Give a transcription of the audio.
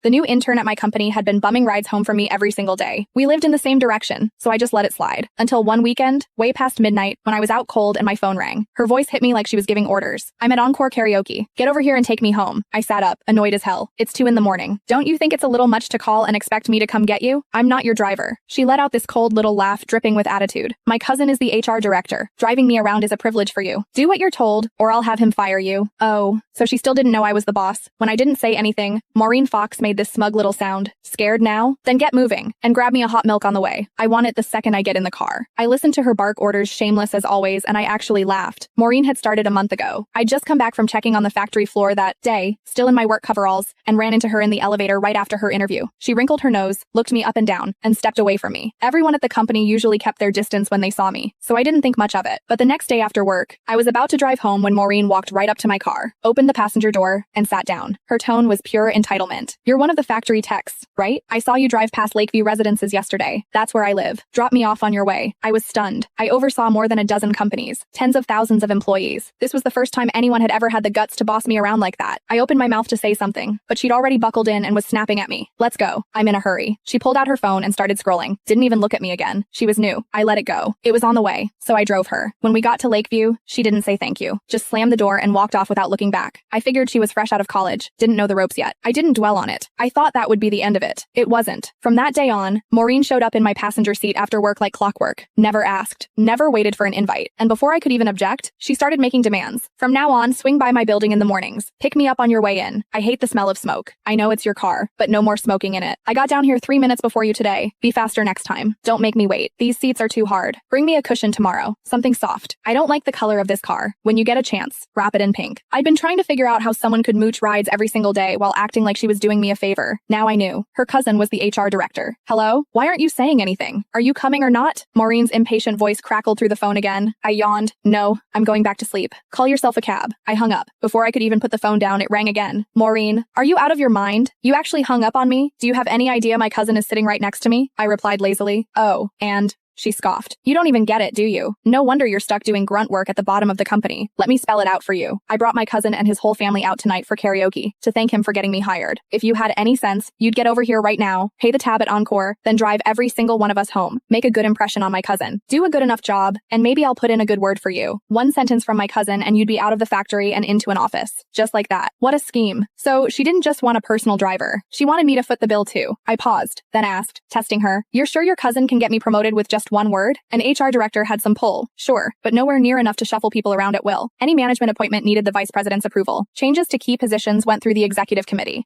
The new intern at my company had been bumming rides home for me every single day. We lived in the same direction, so I just let it slide. Until one weekend, way past midnight, when I was out cold and my phone rang. Her voice hit me like she was giving orders. "I'm at Encore Karaoke. Get over here and take me home." I sat up, annoyed as hell. "It's 2 a.m. Don't you think it's a little much to call and expect me to come get you? I'm not your driver." She let out this cold little laugh dripping with attitude. "My cousin is the HR director. Driving me around is a privilege for you. Do what you're told, or I'll have him fire you." Oh, so she still didn't know I was the boss. When I didn't say anything, Maureen Fox made this smug little sound. "Scared now? Then get moving, and grab me a hot milk on the way. I want it the second I get in the car." I listened to her bark orders, shameless as always, and I actually laughed. Maureen had started a month ago. I'd just come back from checking on the factory floor that day, still in my work coveralls, and ran into her in the elevator right after her interview. She wrinkled her nose, looked me up and down, and stepped away from me. Everyone at the company usually kept their distance when they saw me, so I didn't think much of it. But the next day after work, I was about to drive home when Maureen walked right up to my car, opened the passenger door, and sat down. Her tone was pure entitlement. "You're one of the factory techs, right? I saw you drive past Lakeview Residences yesterday. That's where I live. Drop me off on your way." I was stunned. I oversaw more than a dozen companies, tens of thousands of employees. This was the first time anyone had ever had the guts to boss me around like that. I opened my mouth to say something, but she'd already buckled in and was snapping at me. "Let's go. I'm in a hurry." She pulled out her phone and started scrolling. Didn't even look at me again. She was new. I let it go. It was on the way, so I drove her. When we got to Lakeview, she didn't say thank you. Just slammed the door and walked off without looking back. I figured she was fresh out of college, didn't know the ropes yet. I didn't dwell on it. I thought that would be the end of it. It wasn't. From that day on, Maureen showed up in my passenger seat after work like clockwork. Never asked. Never waited for an invite. And before I could even object, she started making demands. "From now on, swing by my building in the mornings. Pick me up on your way in. I hate the smell of smoke. I know it's your car, but no more smoking in it. I got down here 3 minutes before you today. Be faster next time. Don't make me wait. These seats are too hard. Bring me a cushion tomorrow. Something soft. I don't like the color of this car. When you get a chance, wrap it in pink." I'd been trying to figure out how someone could mooch rides every single day while acting like she was doing me a favor. Now I knew. Her cousin was the HR director. "Hello? Why aren't you saying anything? Are you coming or not?" Maureen's impatient voice crackled through the phone again. I yawned. "No, I'm going back to sleep. Call yourself a cab." I hung up. Before I could even put the phone down, it rang again. "Maureen, are you out of your mind? You actually hung up on me? Do you have any idea my cousin is sitting right next to me?" I replied lazily. "Oh, and..." She scoffed. "You don't even get it, do you? No wonder you're stuck doing grunt work at the bottom of the company. Let me spell it out for you. I brought my cousin and his whole family out tonight for karaoke, to thank him for getting me hired. If you had any sense, you'd get over here right now, pay the tab at Encore, then drive every single one of us home. Make a good impression on my cousin. Do a good enough job, and maybe I'll put in a good word for you. One sentence from my cousin and you'd be out of the factory and into an office. Just like that. What a scheme." So she didn't just want a personal driver. She wanted me to foot the bill too. I paused, then asked, testing her, "You're sure your cousin can get me promoted with just one word?" An HR director had some pull, sure, but nowhere near enough to shuffle people around at will. Any management appointment needed the vice president's approval. Changes to key positions went through the executive committee.